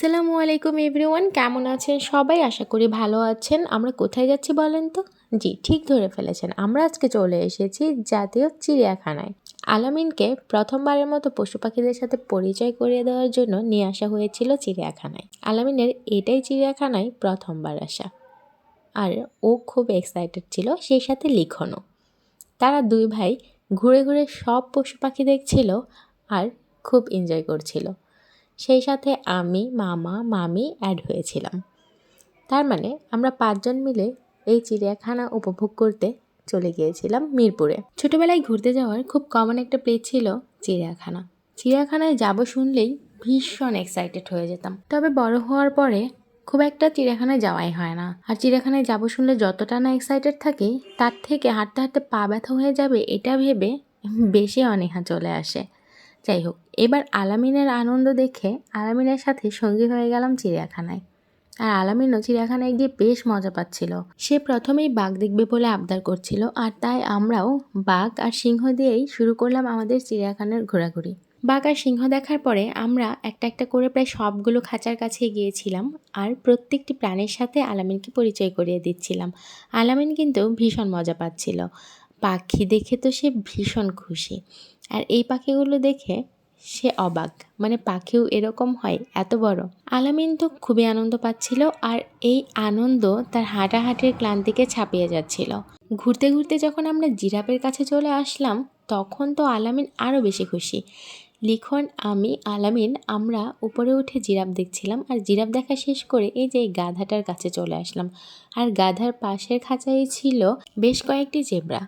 আসসালামু আলাইকুম এভরিওয়ান, কেমন আছেন সবাই? আশা করি ভালো আছেন। আমরা কোথায় যাচ্ছি বলেন তো? জি, ঠিক ধরে ফেলেছেন, আমরা আজকে চলে এসেছি জাতীয় চিড়িয়াখানায়। আলামিনকে প্রথমবারের মতো পশু পাখিদের সাথে পরিচয় করিয়ে দেওয়ার জন্য নিয়ে আসা হয়েছিল চিড়িয়াখানায়। আলামিনের এটাই চিড়িয়াখানায় প্রথমবার আসা, আর ও খুব এক্সাইটেড ছিল, সেই সাথে লিখনও। তারা দুই ভাই ঘুরে ঘুরে সব পশু পাখি দেখছিল আর খুব এনজয় করছিল। সেই সাথে আমি, মামা, মামি অ্যাড হয়েছিলাম। তার মানে আমরা 5 জন মিলে এই চিড়িয়াখানা উপভোগ করতে চলে গিয়েছিলাম মিরপুরে। ছোটবেলায় ঘুরতে যাওয়ার খুব কমন একটা প্লেস ছিল চিড়িয়াখানা। চিড়িয়াখানায় যাব শুনলেই ভীষণ এক্সাইটেড হয়ে যেতাম। তবে বড় হওয়ার পরে খুব একটা চিড়িয়াখানায় যাওয়াই হয় না। আর চিড়িয়াখানায় যাব শুনলে যতটা না এক্সাইটেড থাকি, তার থেকে হাঁটতে হাঁটতে পা ব্যথা হয়ে যাবে এটা ভেবে বেশি অনীহা চলে আসে। যাই হোক, এবার আলামিনের আনন্দ দেখে আলামিনের সাথে সঙ্গী হয়ে গেলাম চিড়িয়াখানায়। আর আলামিনও চিড়িয়াখানায় গিয়ে বেশ মজা পাচ্ছিল। সে প্রথমেই বাঘ দেখবে বলে আবদার করছিল, আর তাই আমরাও বাঘ আর সিংহ দিয়েই শুরু করলাম আমাদের চিড়িয়াখানার ঘোরাঘুরি। বাঘ আর সিংহ দেখার পরে আমরা একটা একটা করে প্রায় সবগুলো খাঁচার কাছে গিয়েছিলাম, আর প্রত্যেকটি প্রাণীর সাথে আলামিনকে পরিচয় করিয়ে দিচ্ছিলাম। আলামিন কিন্তু ভীষণ মজা পাচ্ছিল। পাখি দেখে তো সে ভীষণ খুশি, আর এই পাখিগুলো দেখে সে অবাক, মানে পাখিও এরকম হয় এত বড়। আলামিন তো খুবই আনন্দ পাচ্ছিল, আর এই আনন্দ তার হাঁটাহাঁটির ক্লান্তিকে ছাপিয়ে যাচ্ছিল। ঘুরতে ঘুরতে যখন আমরা জিরাফের কাছে চলে আসলাম, তখন তো আলামিন আরও বেশি খুশি। লিখন, আমি, আলামিন আমরা উপরে উঠে জিরাফ দেখছিলাম, আর জিরাফ দেখা শেষ করে এই যে গাধাটার কাছে চলে আসলাম। আর গাধার পাশের খাঁচায় ছিল বেশ কয়েকটি জেব্রা।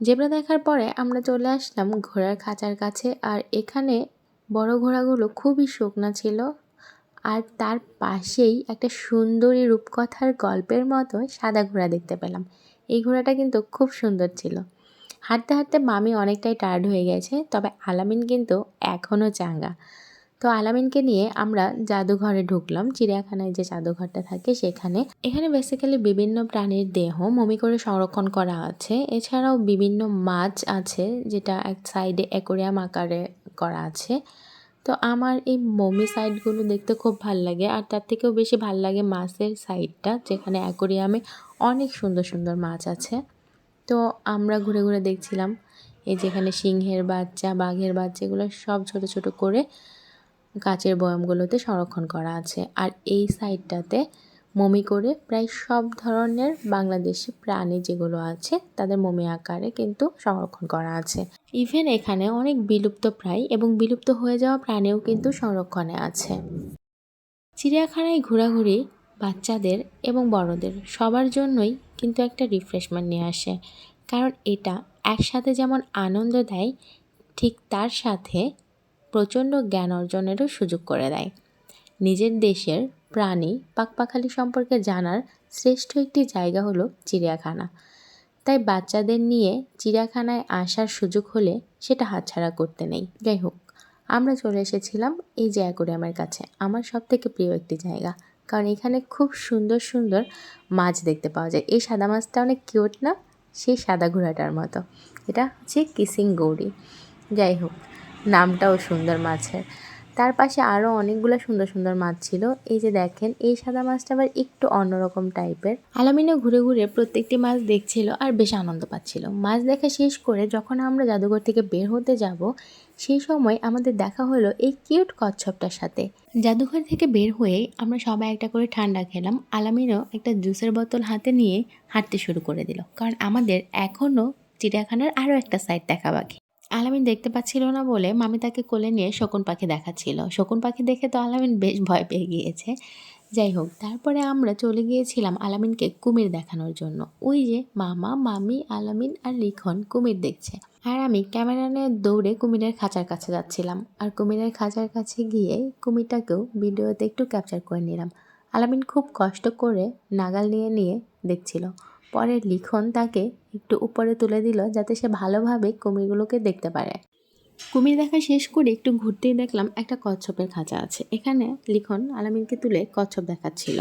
জেব্রা দেখার পরে আমরা চলে আসলাম ঘোড়ার খাঁচার কাছে, আর এখানে বড় ঘোড়াগুলো খুবই শুকনা ছিল, আর তার পাশেই একটা সুন্দরী রূপকথার গল্পের মতো সাদা ঘোড়া দেখতে পেলাম। এই ঘোড়াটা কিন্তু খুব সুন্দর ছিল। হাঁটতে হাঁটতে মামি অনেকটাই টায়ার্ড হয়ে গেছে, তবে আলামিন কিন্তু এখনও চাঙ্গা। তো আলামিনকে নিয়ে আমরা জাদুঘরে ঢুকলাম, চিড়িয়াখানায় যে জাদুঘরটা থাকে সেখানে। এখানে বেসিক্যালি বিভিন্ন প্রাণীর দেহ মমি করে সংরক্ষণ করা আছে। এছাড়াও বিভিন্ন মাছ আছে, যেটা এক সাইডে অ্যাকোরিয়াম আকারে করা আছে। তো আমার এই মমি সাইডগুলো দেখতে খুব ভাল লাগে, আর তার থেকেও বেশি ভাল লাগে মাছের সাইডটা, যেখানে অ্যাকোরিয়ামে অনেক সুন্দর সুন্দর মাছ আছে। তো আমরা ঘুরে ঘুরে দেখছিলাম এই যেখানে সিংহের বাচ্চা, বাঘের বাচ্চা, এগুলো সব ছোট ছোট করে কাচের বয়ামগুলোতে সংরক্ষণ করা আছে। আর এই সাইডটাতে মমি করে প্রায় সব ধরনের বাংলাদেশি প্রাণী যেগুলো আছে তাদের মমি আকারে কিন্তু সংরক্ষণ করা আছে। ইভেন এখানে অনেক বিলুপ্ত প্রায় এবং বিলুপ্ত হয়ে যাওয়া প্রাণীও কিন্তু সংরক্ষণে আছে। চিড়িয়াখানায় ঘোরাঘুরি বাচ্চাদের এবং বড়দের সবার জন্যই কিন্তু একটা রিফ্রেশমেন্ট নিয়ে আসে, কারণ এটা একসাথে যেমন আনন্দ দেয়, ঠিক তার সাথে প্রচণ্ড জ্ঞান অর্জনেরও সুযোগ করে দেয়। নিজের দেশের প্রাণী পাখপাখালি সম্পর্কে জানার শ্রেষ্ঠ একটি জায়গা হলো চিড়িয়াখানা। তাই বাচ্চাদের নিয়ে চিড়িয়াখানায় আসার সুযোগ হলে সেটা হাতছাড়া করতে নেই। যাই হোক, আমরা চলে এসেছিলাম এই যে অ্যাকোরিয়ামের কাছে, আমার সব থেকে প্রিয় একটি জায়গা, কারণ এখানে খুব সুন্দর সুন্দর মাছ দেখতে পাওয়া যায়। এই সাদা মাছটা অনেক কিউট না, সেই সাদা ঘোড়াটার মতো। এটা হচ্ছে কিসিং গৌরি। যাই হোক, নামটাও সুন্দর মাছের। তার পাশে আরও অনেকগুলো সুন্দর সুন্দর মাছ ছিল। এই যে দেখেন, এই সাদা মাছটা আবার একটু অন্যরকম টাইপের। আলামিনও ঘুরে ঘুরে প্রত্যেকটি মাছ দেখছিল আর বেশ আনন্দ পাচ্ছিল। মাছ দেখা শেষ করে যখন আমরা জাদুঘর থেকে বের হতে যাব, সেই সময় আমাদের দেখা হলো এই কিউট কচ্ছপটার সাথে। জাদুঘর থেকে বের হয়ে আমরা সবাই একটা করে ঠান্ডা খেলাম। আলামিনও একটা জুসের বোতল হাতে নিয়ে হাঁটতে শুরু করে দিল, কারণ আমাদের এখনও চিড়িয়াখানার আরও একটা সাইড দেখা বাকি। আলামিন দেখতে পাচ্ছিল না বলে মামি তাকে কোলে নিয়ে শকুন পাখি দেখাচ্ছিল। শকুন পাখি দেখে তো আলামিন বেশ ভয় পেয়ে গিয়েছে। যাই হোক, তারপরে আমরা চলে গিয়েছিলাম আলামিনকে কুমির দেখানোর জন্য। ওই যে মামা, মামি, আলামিন আর লিখন কুমির দেখছে, আর আমি ক্যামেরা নিয়ে দৌড়ে কুমিরের খাঁচার কাছে যাচ্ছিলাম। আর কুমিরের খাঁচার কাছে গিয়ে কুমিরটাকেও ভিডিওতে একটু ক্যাপচার করে নিলাম। আলামিন খুব কষ্ট করে নাগাল নিয়ে নিয়ে দেখছিল। পরে লিখন তাকে একটু উপরে তুলে দিল যাতে সে ভালোভাবে কুমিরগুলোকে দেখতে পারে। কুমির দেখা শেষ করে একটু ঘুরতেই দেখলাম একটা কচ্ছপের খাঁচা আছে। এখানে লিখন আলামিনকে তুলে কচ্ছপ দেখাচ্ছিল।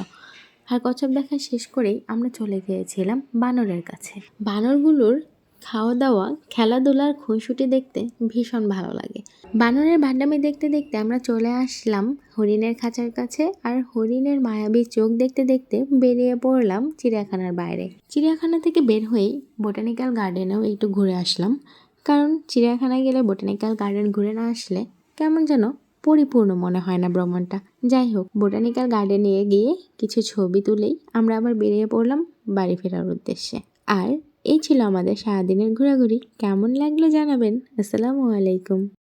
আর কচ্ছপ দেখা শেষ করেই আমরা চলে গিয়েছিলাম বানরের কাছে। বানরগুলোর খাওয়া দাওয়া, খেলাধুলার খুনসুটি দেখতে ভীষণ ভালো লাগে। বানরের ভান্ডামি দেখতে দেখতে আমরা চলে আসলাম হরিণের খাঁচার কাছে, আর হরিণের মায়াবী চোখ দেখতে দেখতে বেরিয়ে পড়লাম চিড়িয়াখানার বাইরে। চিড়িয়াখানা থেকে বের হয়েই বোটানিক্যাল গার্ডেনেও একটু ঘুরে আসলাম, কারণ চিড়িয়াখানায় গেলে বোটানিক্যাল গার্ডেন ঘুরে না আসলে কেমন যেন পরিপূর্ণ মনে হয় না ভ্রমণটা। যাই হোক, বোটানিক্যাল গার্ডেনে গিয়ে কিছু ছবি তুলেই আমরা আবার বেরিয়ে পড়লাম বাড়ি ফেরার উদ্দেশ্যে। আর এই ছিল আমাদের সারাদিনের ঘোরাঘুরি। কেমন লাগলো জানাবেন। আসসালামু আলাইকুম।